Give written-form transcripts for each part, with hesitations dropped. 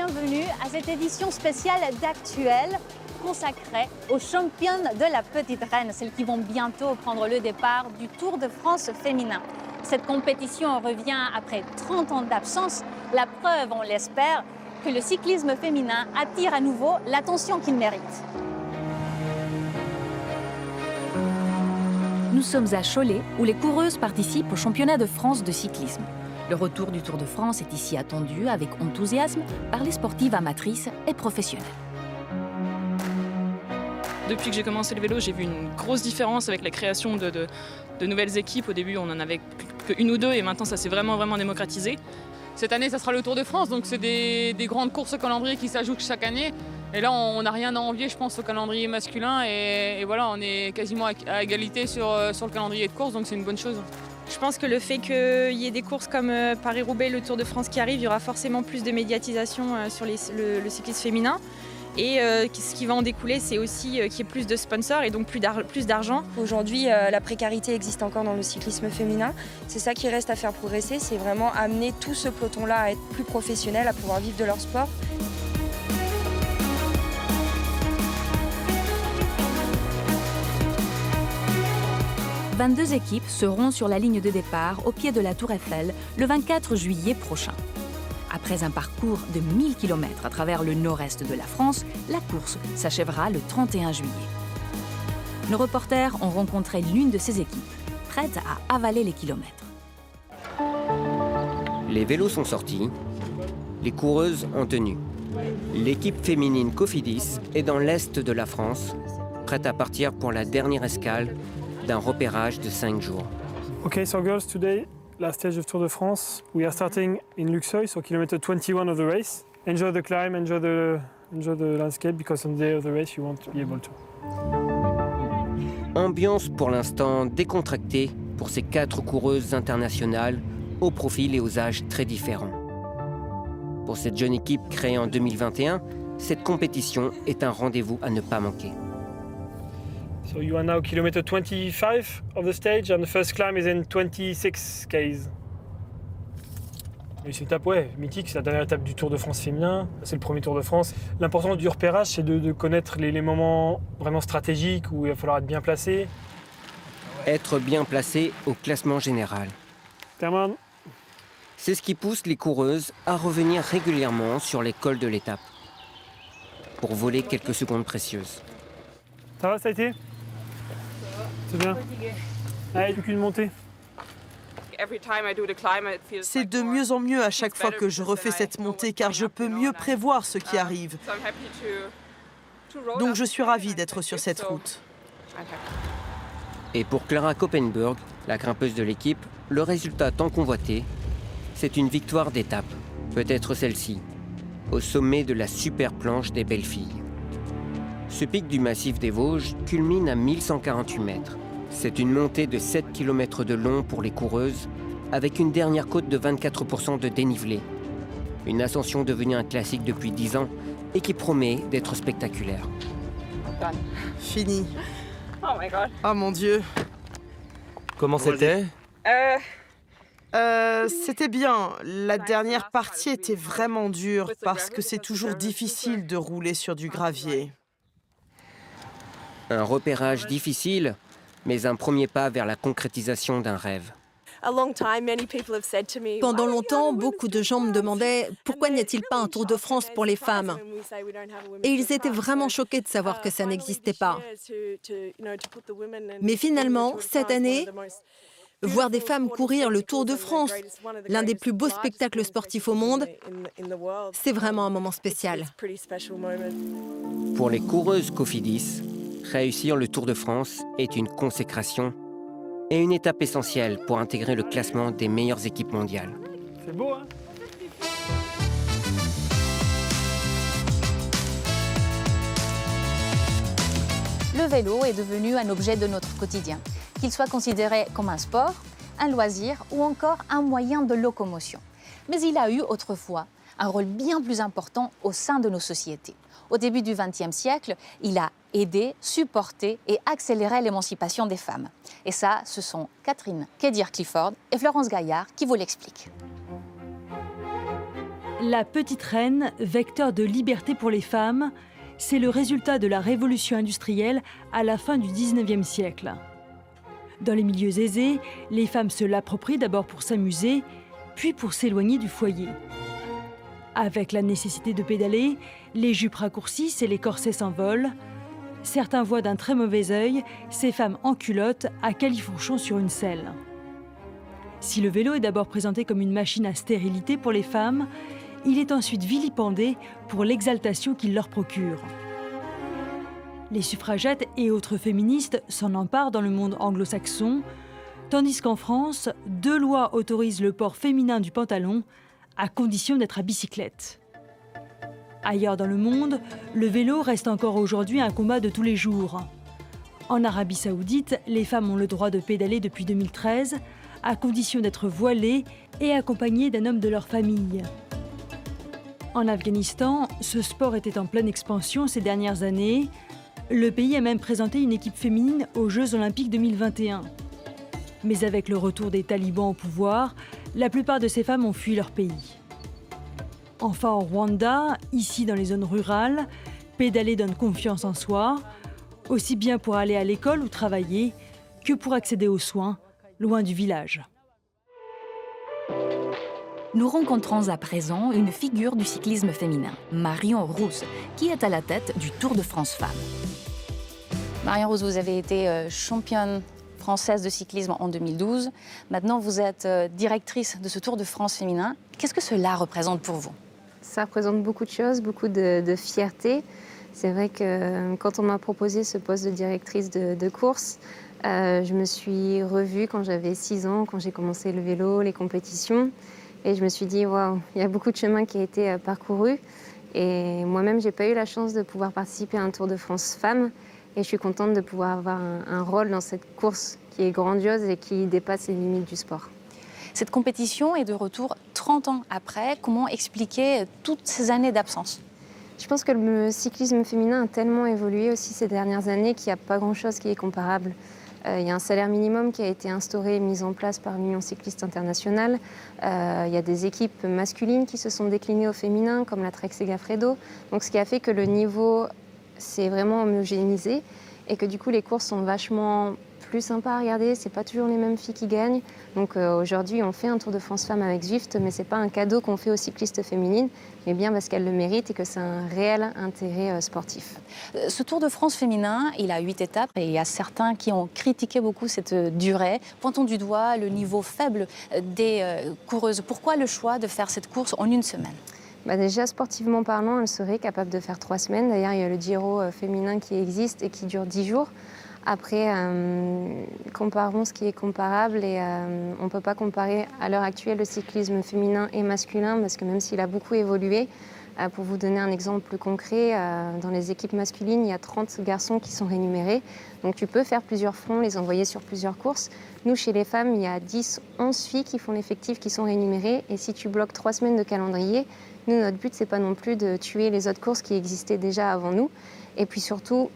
bienvenue à cette édition spéciale d'Actuel consacrée aux championnes de la Petite Reine, celles qui vont bientôt prendre le départ du Tour de France féminin. Cette compétition revient après 30 ans d'absence, la preuve, on l'espère, que le cyclisme féminin attire à nouveau l'attention qu'il mérite. Nous sommes à Cholet, où les coureuses participent au championnat de France de cyclisme. Le retour du Tour de France est ici attendu avec enthousiasme par les sportives amatrices et professionnelles. Depuis que j'ai commencé le vélo, j'ai vu une grosse différence avec la création de nouvelles équipes. Au début, on n'en avait qu'une ou deux et maintenant, ça s'est vraiment démocratisé. Cette année, ça sera le Tour de France, donc c'est des grandes courses au calendrier qui s'ajoutent chaque année. Et là, on n'a rien à envier, je pense, au calendrier masculin. Et voilà, on est quasiment à égalité sur le calendrier de course, donc c'est une bonne chose. Je pense que le fait qu'il y ait des courses comme Paris-Roubaix, le Tour de France qui arrive, il y aura forcément plus de médiatisation sur le cyclisme féminin. Et ce qui va en découler, c'est aussi qu'il y ait plus de sponsors et donc plus d'argent. Aujourd'hui, la précarité existe encore dans le cyclisme féminin. C'est ça qui reste à faire progresser, c'est vraiment amener tout ce peloton-là à être plus professionnel, à pouvoir vivre de leur sport. « 22 équipes seront sur la ligne de départ au pied de la Tour Eiffel le 24 juillet prochain. Après un parcours de 1000 km à travers le nord-est de la France, la course s'achèvera le 31 juillet. Nos reporters ont rencontré l'une de ces équipes, prête à avaler les kilomètres. Les vélos sont sortis, les coureuses en tenue. L'équipe féminine Cofidis est dans l'est de la France, prête à partir pour la dernière escale d'un repérage de 5 jours. Okay, so girls, today, last stage of Tour de France. We are starting in Luxeuil, so kilometer 21 of the race. Enjoy the climb, enjoy the landscape, because on the day of the race, you won't be able to. Ambiance pour l'instant décontractée pour ces 4 coureuses internationales aux profils et aux âges très différents. Pour cette jeune équipe créée en 2021, cette compétition est un rendez-vous à ne pas manquer. So you are now kilometer 25 of the stage, and the first climb is in 26 km. Et c'est une étape mythique, c'est la dernière étape du Tour de France féminin, c'est le premier Tour de France. L'important du repérage, c'est de connaître les moments vraiment stratégiques où il va falloir être bien placé. Être bien placé au classement général. Termine. C'est ce qui pousse les coureuses à revenir régulièrement sur les cols de l'étape pour voler quelques secondes précieuses. Ça va, ça a été ? C'est bien. Allez, plus qu'une montée. C'est de mieux en mieux à chaque fois que je refais cette montée car je peux mieux prévoir ce qui arrive. Donc je suis ravie d'être sur cette route. Et pour Clara Koppenburg, la grimpeuse de l'équipe, le résultat tant convoité, c'est une victoire d'étape, peut-être celle-ci, au sommet de la super planche des belles filles. Ce pic du massif des Vosges culmine à 1148 mètres. C'est une montée de 7 km de long pour les coureuses, avec une dernière côte de 24% de dénivelé. Une ascension devenue un classique depuis 10 ans et qui promet d'être spectaculaire. Fini. Oh mon Dieu. Comment c'était ? C'était bien. La dernière partie était vraiment dure parce que c'est toujours difficile de rouler sur du gravier. Un repérage difficile, mais un premier pas vers la concrétisation d'un rêve. Pendant longtemps, beaucoup de gens me demandaient pourquoi n'y a-t-il pas un Tour de France pour les femmes ? Et ils étaient vraiment choqués de savoir que ça n'existait pas. Mais finalement, cette année, voir des femmes courir le Tour de France, l'un des plus beaux spectacles sportifs au monde, c'est vraiment un moment spécial. Pour les coureuses Cofidis, réussir le Tour de France est une consécration et une étape essentielle pour intégrer le classement des meilleures équipes mondiales. C'est beau, hein ? Le vélo est devenu un objet de notre quotidien, qu'il soit considéré comme un sport, un loisir ou encore un moyen de locomotion. Mais il a eu autrefois un rôle bien plus important au sein de nos sociétés. Au début du XXe siècle, il a aidé, supporté et accéléré l'émancipation des femmes. Et ça, ce sont Catherine Kedir-Clifford et Florence Gaillard qui vous l'expliquent. La petite reine, vecteur de liberté pour les femmes, c'est le résultat de la révolution industrielle à la fin du 19e siècle. Dans les milieux aisés, les femmes se l'approprient d'abord pour s'amuser, puis pour s'éloigner du foyer. Avec la nécessité de pédaler, les jupes raccourcissent et les corsets s'envolent. Certains voient d'un très mauvais œil ces femmes en culotte à califourchon sur une selle. Si le vélo est d'abord présenté comme une machine à stérilité pour les femmes, il est ensuite vilipendé pour l'exaltation qu'il leur procure. Les suffragettes et autres féministes s'en emparent dans le monde anglo-saxon, tandis qu'en France, 2 lois autorisent le port féminin du pantalon, à condition d'être à bicyclette. Ailleurs dans le monde, le vélo reste encore aujourd'hui un combat de tous les jours. En Arabie Saoudite, les femmes ont le droit de pédaler depuis 2013, à condition d'être voilées et accompagnées d'un homme de leur famille. En Afghanistan, ce sport était en pleine expansion ces dernières années. Le pays a même présenté une équipe féminine aux Jeux Olympiques 2021. Mais avec le retour des talibans au pouvoir, la plupart de ces femmes ont fui leur pays. Enfin, au Rwanda, ici dans les zones rurales, pédaler donne confiance en soi, aussi bien pour aller à l'école ou travailler que pour accéder aux soins, loin du village. Nous rencontrons à présent une figure du cyclisme féminin, Marion Rousse, qui est à la tête du Tour de France Femmes. Marion Rousse, vous avez été championne française de cyclisme en 2012. Maintenant, vous êtes directrice de ce Tour de France féminin. Qu'est-ce que cela représente pour vous? Ça représente beaucoup de choses, beaucoup de fierté. C'est vrai que quand on m'a proposé ce poste de directrice de course, je me suis revue quand j'avais 6 ans, quand j'ai commencé le vélo, les compétitions. Et je me suis dit, waouh, il y a beaucoup de chemin qui a été parcouru. Et moi-même, je n'ai pas eu la chance de pouvoir participer à un Tour de France Femmes. Et je suis contente de pouvoir avoir un rôle dans cette course qui est grandiose et qui dépasse les limites du sport. Cette compétition est de retour 30 ans après. Comment expliquer toutes ces années d'absence? Je pense que le cyclisme féminin a tellement évolué aussi ces dernières années qu'il n'y a pas grand-chose qui est comparable. Il y a un salaire minimum qui a été instauré et mis en place par l'Union cycliste internationale. Il y a des équipes masculines qui se sont déclinées au féminin, comme la Trek Segafredo. Donc, ce qui a fait que le niveau s'est vraiment homogénéisé et que du coup, les courses sont vachement plus sympas à regarder. C'est pas toujours les mêmes filles qui gagnent. Donc, aujourd'hui, on fait un Tour de France Femmes avec Zwift, mais c'est pas un cadeau qu'on fait aux cyclistes féminines, mais bien parce qu'elles le méritent et que c'est un réel intérêt sportif. Ce Tour de France féminin, il a 8 étapes et il y a certains qui ont critiqué beaucoup cette durée, pointant du doigt le niveau faible des coureuses. Pourquoi le choix de faire cette course en une semaine? Déjà, sportivement parlant, elle serait capable de faire 3 semaines. D'ailleurs, il y a le Giro féminin qui existe et qui dure 10 jours. Après, comparons ce qui est comparable et on ne peut pas comparer à l'heure actuelle le cyclisme féminin et masculin parce que même s'il a beaucoup évolué, pour vous donner un exemple concret, dans les équipes masculines, il y a 30 garçons qui sont rémunérés. Donc tu peux faire plusieurs fronts, les envoyer sur plusieurs courses. Nous, chez les femmes, il y a 10, 11 filles qui font l'effectif, qui sont rémunérées. Et si tu bloques 3 semaines de calendrier, nous, notre but, c'est pas non plus de tuer les autres courses qui existaient déjà avant nous. Et puis surtout,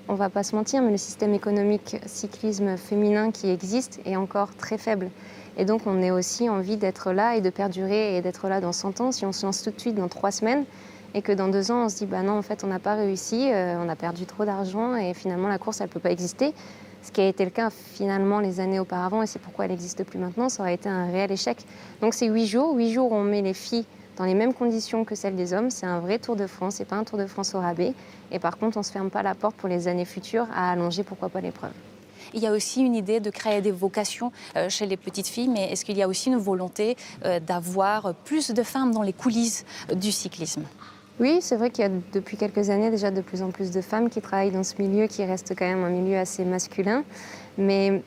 on ne va pas se mentir, mais le système économique cyclisme féminin qui existe est encore très faible. Et donc, on a aussi envie d'être là et de perdurer et d'être là dans 100 ans. Si on se lance tout de suite dans 3 semaines et que dans 2 ans, on se dit bah non, en fait, on n'a pas réussi, on a perdu trop d'argent et finalement, la course, elle ne peut pas exister. Ce qui a été le cas finalement les années auparavant et c'est pourquoi elle n'existe plus maintenant, ça aurait été un réel échec. Donc, c'est 8 jours. 8 jours où on met les filles dans les mêmes conditions que celles des hommes. C'est un vrai Tour de France, c'est pas un Tour de France au rabais. Et par contre, on ne se ferme pas la porte pour les années futures à allonger, pourquoi pas, l'épreuve. Il y a aussi une idée de créer des vocations chez les petites filles, mais est-ce qu'il y a aussi une volonté d'avoir plus de femmes dans les coulisses du cyclisme? Oui, c'est vrai qu'il y a depuis quelques années déjà de plus en plus de femmes qui travaillent dans ce milieu qui reste quand même un milieu assez masculin. Mais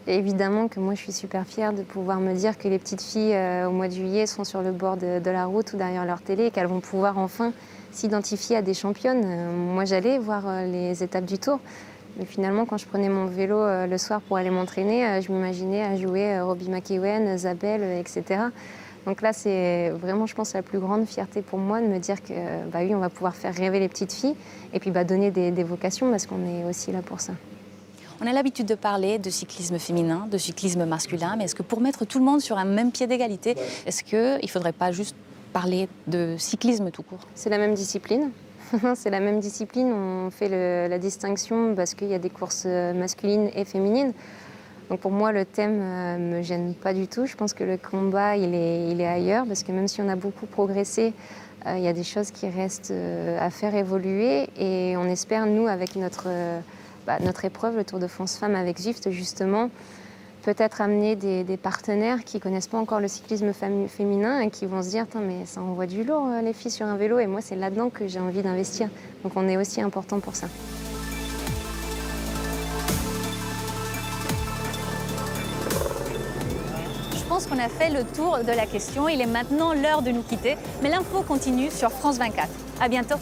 évidemment que moi je suis super fière de pouvoir me dire que les petites filles au mois de juillet sont sur le bord de la route ou derrière leur télé et qu'elles vont pouvoir enfin s'identifier à des championnes. Moi j'allais voir les étapes du Tour. Mais finalement, quand je prenais mon vélo le soir pour aller m'entraîner, je m'imaginais à jouer Robbie McEwen, Zabel, etc. Donc là, c'est vraiment, je pense, la plus grande fierté pour moi de me dire que, bah oui, on va pouvoir faire rêver les petites filles et puis donner des vocations parce qu'on est aussi là pour ça. On a l'habitude de parler de cyclisme féminin, de cyclisme masculin, mais est-ce que pour mettre tout le monde sur un même pied d'égalité, est-ce qu'il ne faudrait pas juste parler de cyclisme tout court? C'est la même discipline. C'est la même discipline. On fait la distinction parce qu'il y a des courses masculines et féminines. Donc pour moi, le thème ne me gêne pas du tout. Je pense que le combat, il est ailleurs parce que même si on a beaucoup progressé, il y a des choses qui restent à faire évoluer. Et on espère, nous, avec notre épreuve, le Tour de France Femmes avec Zwift, justement, peut-être amener des partenaires qui ne connaissent pas encore le cyclisme féminin et qui vont se dire « mais ça envoie du lourd, les filles sur un vélo ». Et moi, c'est là-dedans que j'ai envie d'investir. Donc on est aussi important pour ça. Je pense qu'on a fait le tour de la question. Il est maintenant l'heure de nous quitter. Mais l'info continue sur France 24. À bientôt.